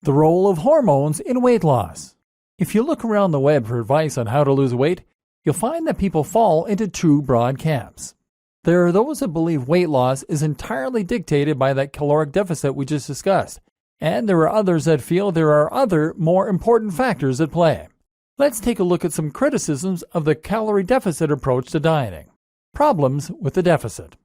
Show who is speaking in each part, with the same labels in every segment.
Speaker 1: The role of hormones in weight loss. If you look around the web for advice on how to lose weight, you'll find that people fall into two broad camps. There are those that believe weight loss is entirely dictated by that caloric deficit we just discussed, and there are others that feel there are other, more important factors at play. Let's take a look at some criticisms of the calorie deficit approach to dieting. Problems with the deficit.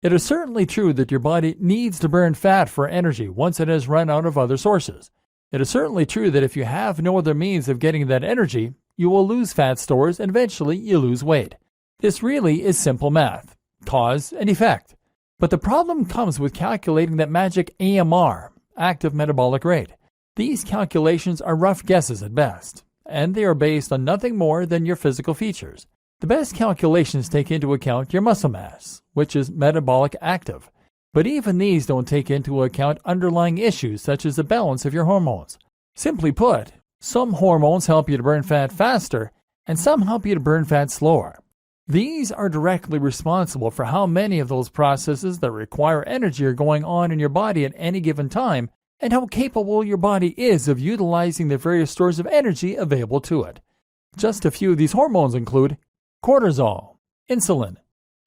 Speaker 1: It is certainly true that your body needs to burn fat for energy once it has run out of other sources. It is certainly true that if you have no other means of getting that energy, you will lose fat stores and eventually you lose weight. This really is simple math, cause and effect. But the problem comes with calculating that magic AMR, active metabolic rate. These calculations are rough guesses at best, and they are based on nothing more than your physical features. The best calculations take into account your muscle mass, which is metabolic active. But even these don't take into account underlying issues such as the balance of your hormones. Simply put, some hormones help you to burn fat faster, and some help you to burn fat slower. These are directly responsible for how many of those processes that require energy are going on in your body at any given time, and how capable your body is of utilizing the various stores of energy available to it. Just a few of these hormones include cortisol, insulin,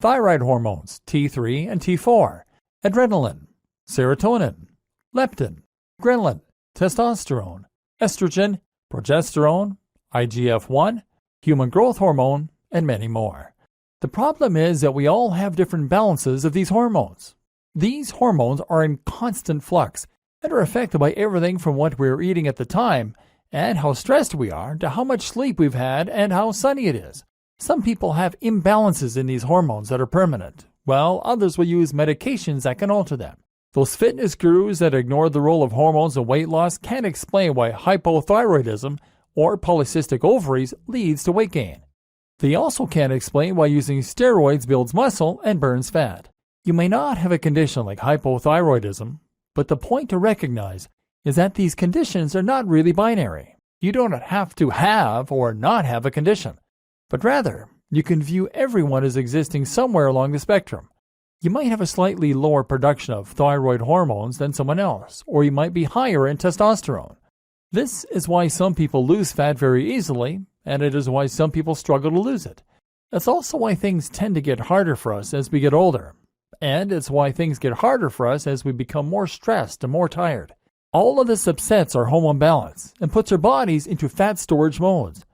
Speaker 1: thyroid hormones, T3 and T4, adrenaline, serotonin, leptin, ghrelin, testosterone, estrogen, progesterone, IGF-1, human growth hormone, and many more. The problem is that we all have different balances of these hormones. These hormones are in constant flux and are affected by everything from what we're eating at the time and how stressed we are to how much sleep we've had and how sunny it is. Some people have imbalances in these hormones that are permanent, while others will use medications that can alter them. Those fitness gurus that ignore the role of hormones in weight loss can't explain why hypothyroidism or polycystic ovaries leads to weight gain. They also can't explain why using steroids builds muscle and burns fat. You may not have a condition like hypothyroidism, but the point to recognize is that these conditions are not really binary. You don't have to have or not have a condition, but rather, you can view everyone as existing somewhere along the spectrum. You might have a slightly lower production of thyroid hormones than someone else, or you might be higher in testosterone. This is why some people lose fat very easily, and it is why some people struggle to lose it. That's also why things tend to get harder for us as we get older, and it's why things get harder for us as we become more stressed and more tired. All of this upsets our hormone balance and puts our bodies into fat storage modes.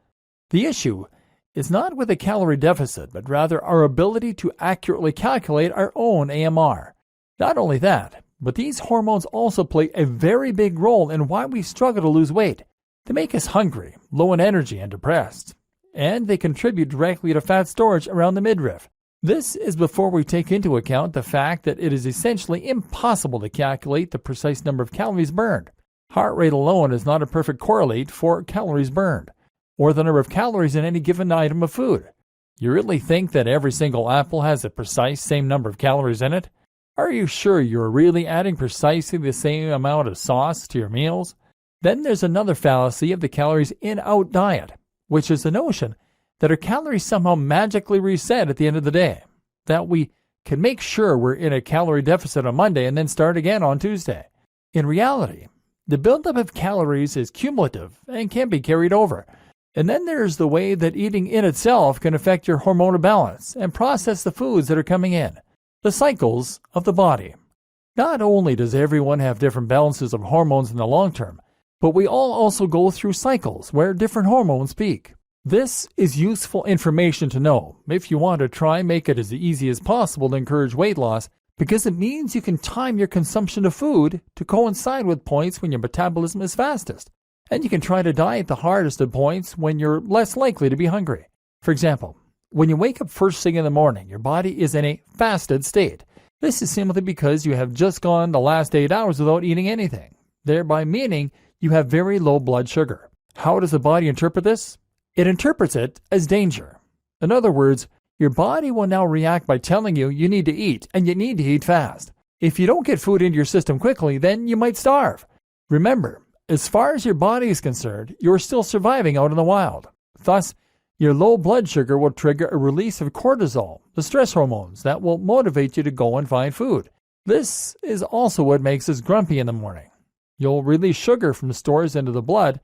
Speaker 1: The issue is not with a calorie deficit, but rather our ability to accurately calculate our own AMR. Not only that, but these hormones also play a very big role in why we struggle to lose weight. They make us hungry, low in energy, and depressed. And they contribute directly to fat storage around the midriff. This is before we take into account the fact that it is essentially impossible to calculate the precise number of calories burned. Heart rate alone is not a perfect correlate for calories burned, or the number of calories in any given item of food. You really think that every single apple has the precise same number of calories in it? Are you sure you're really adding precisely the same amount of sauce to your meals? Then there's another fallacy of the calories in-out diet, which is the notion that our calories somehow magically reset at the end of the day, that we can make sure we're in a calorie deficit on Monday and then start again on Tuesday. In reality, the buildup of calories is cumulative and can be carried over. And then there's the way that eating in itself can affect your hormonal balance and process the foods that are coming in. The cycles of the body. Not only does everyone have different balances of hormones in the long term, but we all also go through cycles where different hormones peak. This is useful information to know if you want to try and make it as easy as possible to encourage weight loss, because it means you can time your consumption of food to coincide with points when your metabolism is fastest. And you can try to diet the hardest at points when you're less likely to be hungry. For example, when you wake up first thing in the morning, your body is in a fasted state. This is simply because you have just gone the last 8 hours without eating anything, thereby meaning you have very low blood sugar. How does the body interpret this? It interprets it as danger. In other words, your body will now react by telling you need to eat, and you need to eat fast. If you don't get food into your system quickly, then you might starve. Remember, as far as your body is concerned, you're still surviving out in the wild. Thus, your low blood sugar will trigger a release of cortisol, the stress hormones that will motivate you to go and find food. This is also what makes us grumpy in the morning. You'll release sugar from stores into the blood,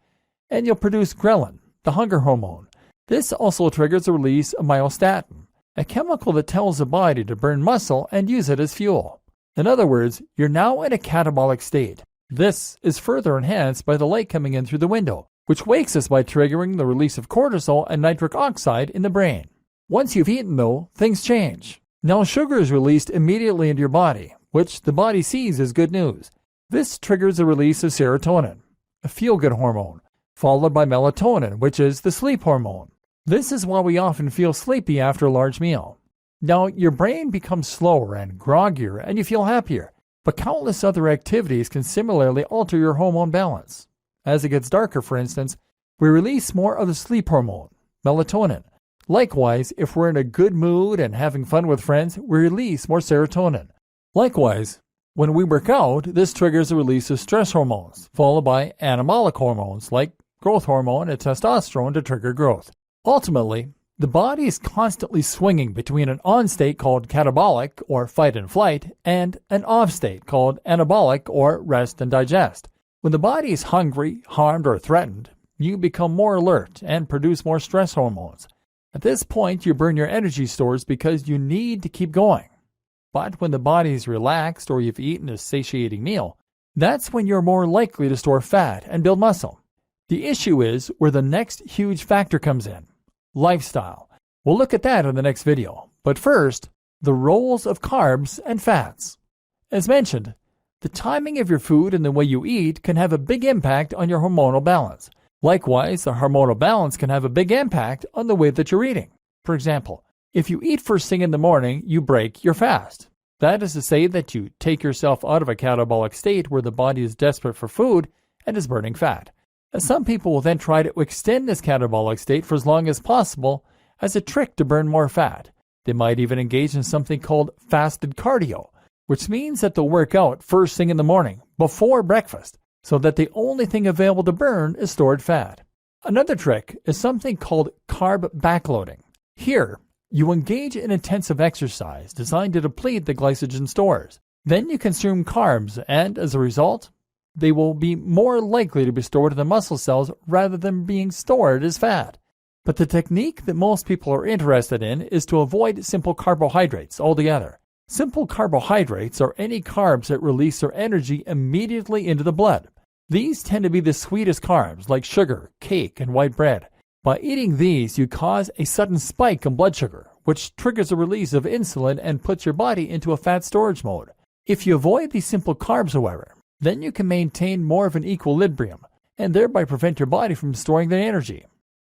Speaker 1: and you'll produce ghrelin, the hunger hormone. This also triggers the release of myostatin, a chemical that tells the body to burn muscle and use it as fuel. In other words, you're now in a catabolic state. This is further enhanced by the light coming in through the window, which wakes us by triggering the release of cortisol and nitric oxide in the brain. Once you've eaten, though, things change. Now sugar is released immediately into your body, which the body sees as good news. This triggers the release of serotonin, a feel-good hormone, followed by melatonin, which is the sleep hormone. This is why we often feel sleepy after a large meal. Now, your brain becomes slower and groggier, and you feel happier, but countless other activities can similarly alter your hormone balance. As it gets darker, for instance, we release more of the sleep hormone, melatonin. Likewise, if we're in a good mood and having fun with friends, we release more serotonin. Likewise, when we work out, this triggers the release of stress hormones, followed by anabolic hormones like growth hormone and testosterone to trigger growth. Ultimately, the body is constantly swinging between an on state called catabolic, or fight and flight, and an off state called anabolic, or rest and digest. When the body is hungry, harmed, or threatened, you become more alert and produce more stress hormones. At this point, you burn your energy stores because you need to keep going. But when the body is relaxed or you've eaten a satiating meal, that's when you're more likely to store fat and build muscle. The issue is where the next huge factor comes in: lifestyle. We'll look at that in the next video. But first, the roles of carbs and fats. As mentioned, the timing of your food and the way you eat can have a big impact on your hormonal balance. Likewise, the hormonal balance can have a big impact on the way that you're eating. For example, if you eat first thing in the morning, you break your fast. That is to say that you take yourself out of a catabolic state where the body is desperate for food and is burning fat. And some people will then try to extend this catabolic state for as long as possible as a trick to burn more fat. They might even engage in something called fasted cardio, which means that they'll work out first thing in the morning, before breakfast, so that the only thing available to burn is stored fat. Another trick is something called carb backloading. Here, you engage in intensive exercise designed to deplete the glycogen stores. Then you consume carbs, and as a result, they will be more likely to be stored in the muscle cells rather than being stored as fat. But the technique that most people are interested in is to avoid simple carbohydrates altogether. Simple carbohydrates are any carbs that release their energy immediately into the blood. These tend to be the sweetest carbs like sugar, cake, and white bread. By eating these, you cause a sudden spike in blood sugar, which triggers the release of insulin and puts your body into a fat storage mode. If you avoid these simple carbs, however, then you can maintain more of an equilibrium and thereby prevent your body from storing the energy.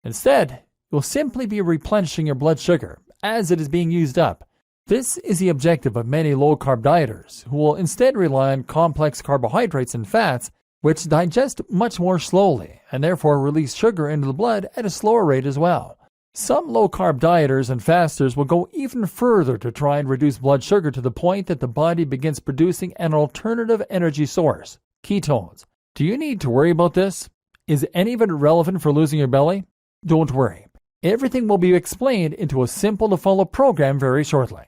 Speaker 1: Instead, you'll simply be replenishing your blood sugar as it is being used up. This is the objective of many low-carb dieters, who will instead rely on complex carbohydrates and fats, which digest much more slowly and therefore release sugar into the blood at a slower rate as well. Some low-carb dieters and fasters will go even further to try and reduce blood sugar to the point that the body begins producing an alternative energy source, ketones. Do you need to worry about this? Is any of it relevant for losing your belly? Don't worry. Everything will be explained into a simple-to-follow program very shortly.